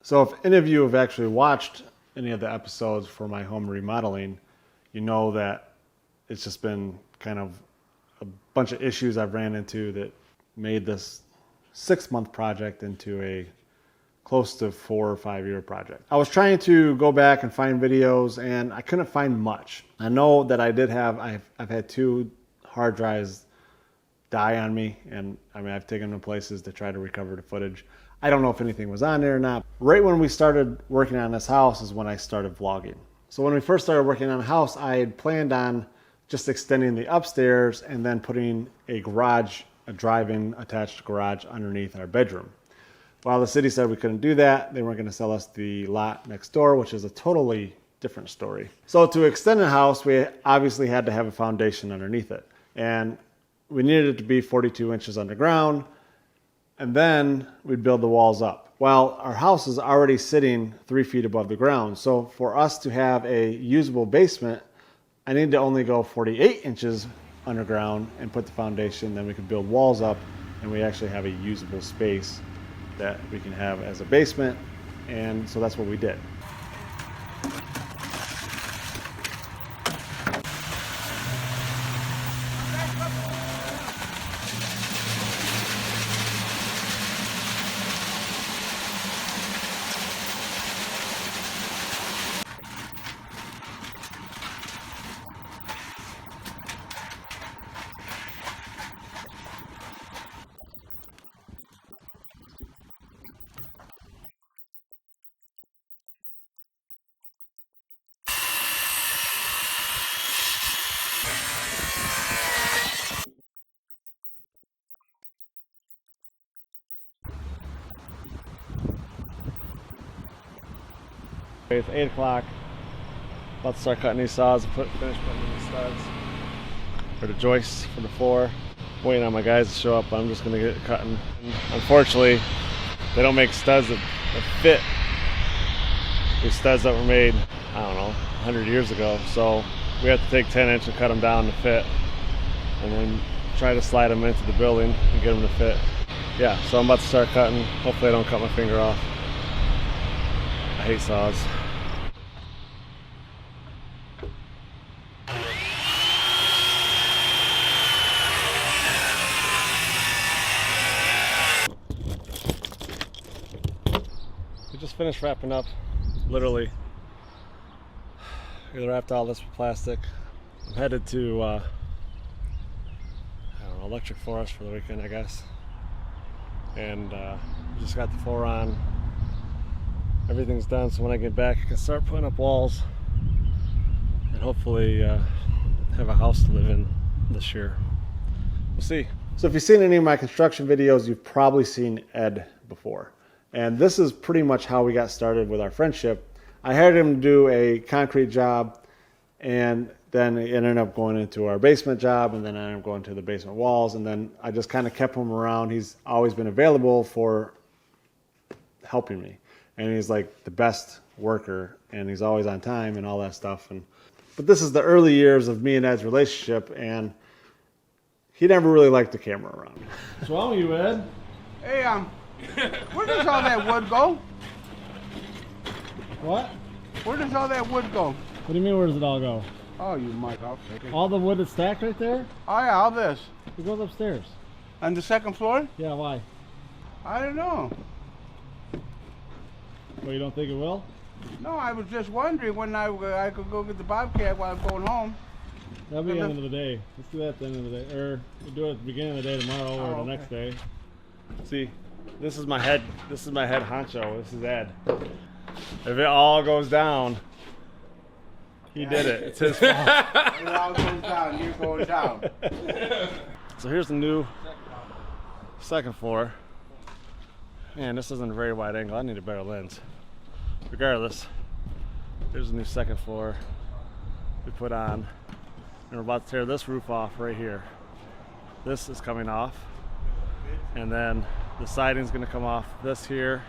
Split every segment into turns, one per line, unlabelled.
So if any of you have actually watched any of the episodes for my home remodeling, you know that it's just been kind of a bunch of issues I've ran into that made this 6-month project into a close to 4 or 5 year project. I was trying to go back and find videos and I couldn't find much. I know that I've had 2 hard drives die on me, and I mean I've taken them to places to try to recover the footage. I don't know if anything was on there or not. Right when we started working on this house is when I started vlogging. So when we first started working on the house, I had planned on just extending the upstairs and then putting a garage, a drive-in attached garage underneath our bedroom. Well, the city said we couldn't do that. They weren't going to sell us the lot next door, which is a totally different story. So to extend the house, we obviously had to have a foundation underneath it. And we needed it to be 42 inches underground, and then we'd build the walls up. Well, our house is already sitting 3 feet above the ground. So for us to have a usable basement, I need to only go 48 inches underground and put the foundation. Then we can build walls up, and we actually have a usable space that we can have as a basement. And so that's what we did. It's 8 o'clock. About to start cutting these saws and finish putting in the studs for the joists for the floor. Waiting on my guys to show up. I'm just gonna get cutting. Unfortunately, they don't make studs that fit these studs that were made, I don't know, 100 years ago. So we have to take 10 inch and cut them down to fit, and then try to slide them into the building and get them to fit. Yeah, so I'm about to start cutting. Hopefully I don't cut my finger off. I hate saws. We just finished wrapping up, literally. We wrapped all this with plastic. I'm headed to, I don't know, Electric Forest for the weekend, I guess. And we just got the floor on. Everything's done, so when I get back I can start putting up walls and hopefully have a house to live in this year. We'll see. So if you've seen any of my construction videos, you've probably seen Ed before. And this is pretty much how we got started with our friendship. I hired him to do a concrete job, and then it ended up going into our basement job, and then I ended up going to the basement walls, and then I just kind of kept him around. He's always been available for helping me. And he's like the best worker, and he's always on time and all that stuff. But this is the early years of me and Ed's relationship, and he never really liked the camera around. What's wrong with you, Ed?
Hey, where does all that wood go?
What?
Where does all that wood go?
What do you mean, where does it all go?
Oh, you might. I'll take it.
All the wood is stacked right there?
Oh, yeah, all this.
It goes upstairs.
On the second floor?
Yeah, why?
I don't know.
Well, you don't think it will?
No, I was just wondering when I could go get the Bobcat while I'm going home.
That'll be the end of the day. Let's do that at the end of the day. Or we'll do it at the beginning of the day tomorrow or the next day. See, this is my head honcho. This is Ed. If it all goes down, he did it. It's his fault.
It all goes down, you're going down.
So here's the new second floor. Man, this isn't a very wide angle. I need a better lens. Regardless, there's a new second floor we put on. And we're about to tear this roof off right here. This is coming off. And then the siding's gonna come off this here.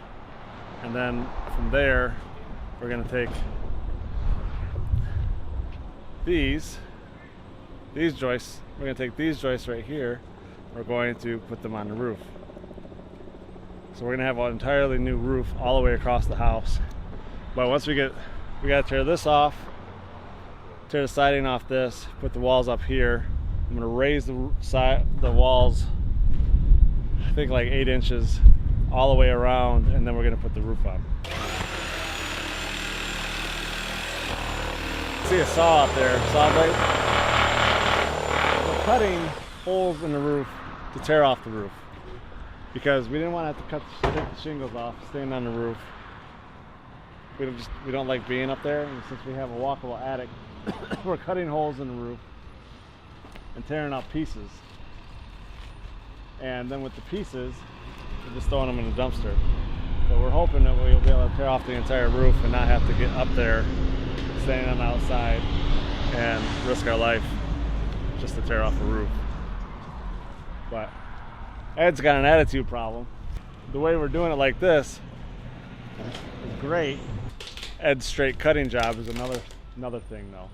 And then from there, we're gonna take these joists. We're gonna take these joists right here. We're going to put them on the roof. So we're gonna have an entirely new roof all the way across the house. But once we gotta tear this off, tear the siding off this, put the walls up here. I'm gonna raise the walls, I think like 8 inches all the way around, and then we're gonna put the roof on. See a saw out there, saw blade. We're cutting holes in the roof to tear off the roof because we didn't want to have to take the shingles off, staying on the roof. We don't like being up there, and since we have a walkable attic, we're cutting holes in the roof and tearing out pieces. And then with the pieces, we're just throwing them in a dumpster. But we're hoping that we'll be able to tear off the entire roof and not have to get up there, standing on the outside, and risk our life just to tear off a roof. But Ed's got an attitude problem. The way we're doing it like this is great. Ed's straight cutting job is another thing though.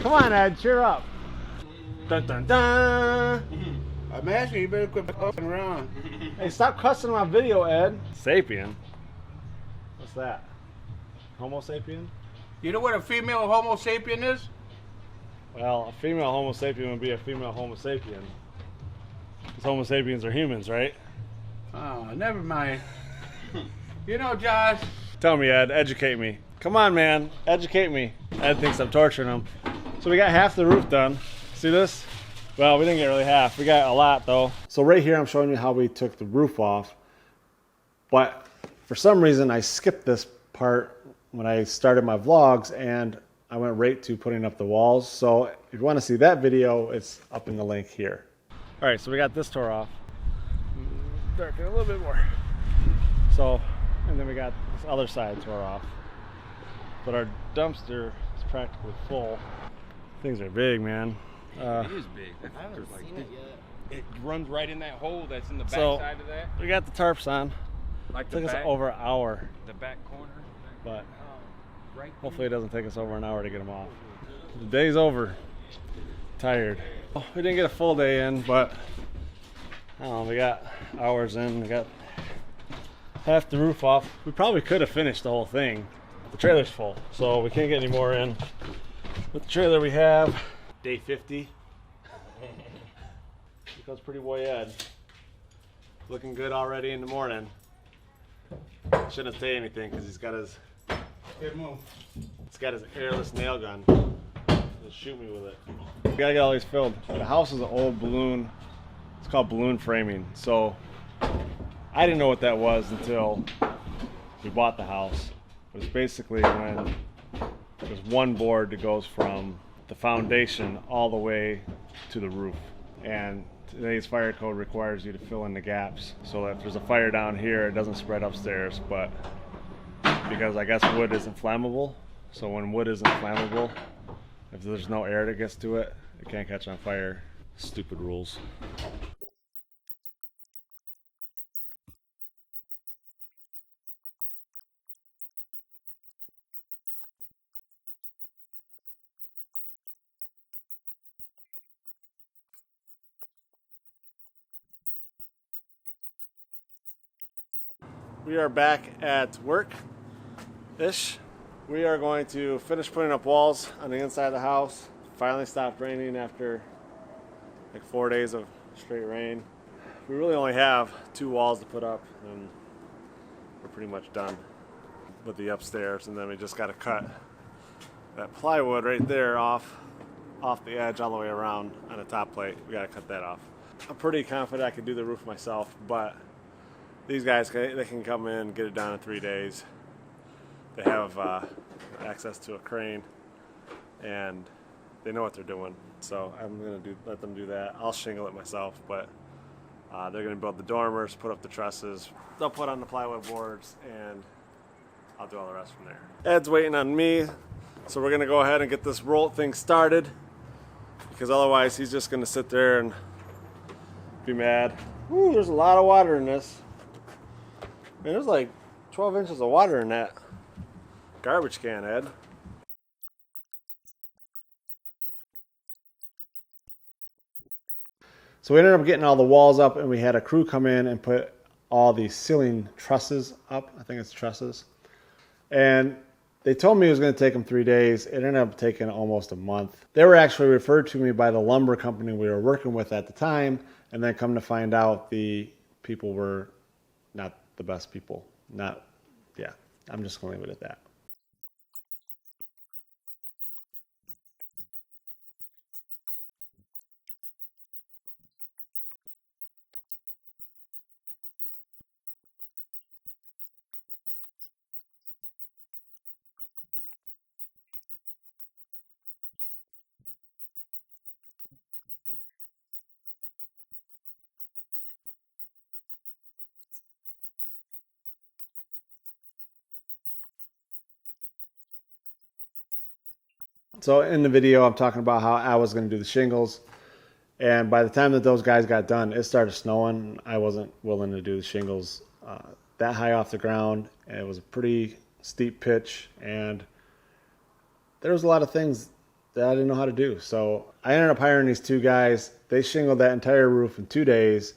Come on, Ed, cheer up. Dun dun dun.
I'm asking you, better quit fucking around.
Hey, stop cussing my video, Ed. Sapien? What's that? Homo sapien?
You know what a female Homo sapien is?
Well, a female Homo sapien would be a female Homo sapien. Because Homo sapiens are humans, right?
Oh, never mind. You know, Josh.
Tell me, Ed, educate me. Come on, man, educate me. Ed thinks I'm torturing him. So we got half the roof done. See this? Well, we didn't get really half. We got a lot though. So right here, I'm showing you how we took the roof off. But for some reason, I skipped this part when I started my vlogs, and I went right to putting up the walls. So if you want to see that video, it's up in the link here. All right, so we got this tore off. Darken a little bit more. So, and then we got this other side tore off. But our dumpster is practically full. Things are big, man.
It is big.
I haven't seen it yet.
It runs right in that hole that's in the back
So,
side of that.
we got the tarps on.
Like
It
the
took us
back,
over an hour,
the back corner.
but
Right.
hopefully it doesn't take us over an hour to get them off. The day's over. Tired. Well, we didn't get a full day in, but I don't know, we got hours in. We got half the roof off. We probably could have finished the whole thing. The trailer's full, so we can't get any more in. With the trailer we have, day 50. Because pretty boy Ed. Looking good already in the morning. Shouldn't say anything because he's got his airless nail gun. He'll shoot me with it. We gotta get all these filled. The house is an old balloon. It's called balloon framing. So I didn't know what that was until we bought the house. It was basically when there's one board that goes from the foundation all the way to the roof. And today's fire code requires you to fill in the gaps so that if there's a fire down here, it doesn't spread upstairs. But because I guess wood isn't flammable, so when wood isn't flammable, if there's no air that gets to it, it can't catch on fire. Stupid rules. We are back at work-ish. We are going to finish putting up walls on the inside of the house. Finally stopped raining after like 4 days of straight rain. We really only have 2 walls to put up, and we're pretty much done with the upstairs. And then we just got to cut that plywood right there off the edge all the way around on the top plate. We got to cut that off. I'm pretty confident I can do the roof myself, but these guys, they can come in and get it done in 3 days. They have access to a crane, and they know what they're doing. So I'm gonna let them do that. I'll shingle it myself, but they're gonna build the dormers, put up the trusses. They'll put on the plywood boards, and I'll do all the rest from there. Ed's waiting on me, so we're gonna go ahead and get this roll thing started, because otherwise he's just gonna sit there and be mad. Ooh, there's a lot of water in this. Man, there's like 12 inches of water in that garbage can, Ed. So we ended up getting all the walls up, and we had a crew come in and put all the ceiling trusses up. I think it's trusses. And they told me it was going to take them 3 days. It ended up taking almost a month. They were actually referred to me by the lumber company we were working with at the time, and then come to find out the people were not the best people. Yeah, I'm just going to leave it at that. So in the video, I'm talking about how I was going to do the shingles. And by the time that those guys got done, it started snowing. I wasn't willing to do the shingles that high off the ground. It was a pretty steep pitch, and there was a lot of things that I didn't know how to do. So I ended up hiring these two guys. They shingled that entire roof in 2 days,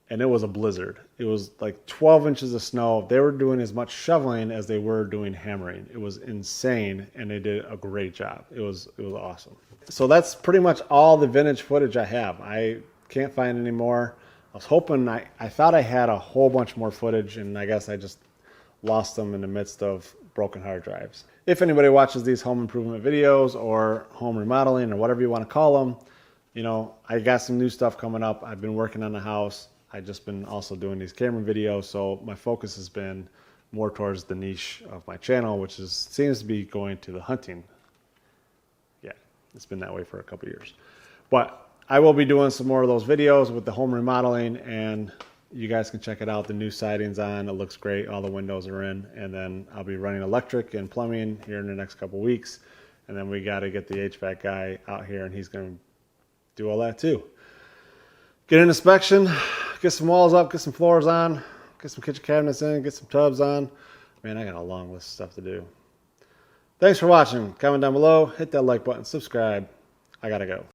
and it was a blizzard. It was like 12 inches of snow. They were doing as much shoveling as they were doing hammering. It was insane, and they did a great job. It was awesome. So that's pretty much all the vintage footage I have. I can't find any more. I was hoping, I thought I had a whole bunch more footage, and I guess I just lost them in the midst of broken hard drives. If anybody watches these home improvement videos or home remodeling or whatever you want to call them, you know, I got some new stuff coming up. I've been working on the house. I've just been also doing these camera videos, so my focus has been more towards the niche of my channel, which seems to be going to the hunting. Yeah, it's been that way for a couple years. But I will be doing some more of those videos with the home remodeling, and you guys can check it out. The new siding's on. It looks great. All the windows are in. And then I'll be running electric and plumbing here in the next couple weeks. And then we got to get the HVAC guy out here, and he's going to do all that too. Get an inspection, get some walls up, get some floors on, get some kitchen cabinets in, get some tubs on. Man, I got a long list of stuff to do. Thanks for watching. Comment down below, hit that like button, subscribe. I gotta go.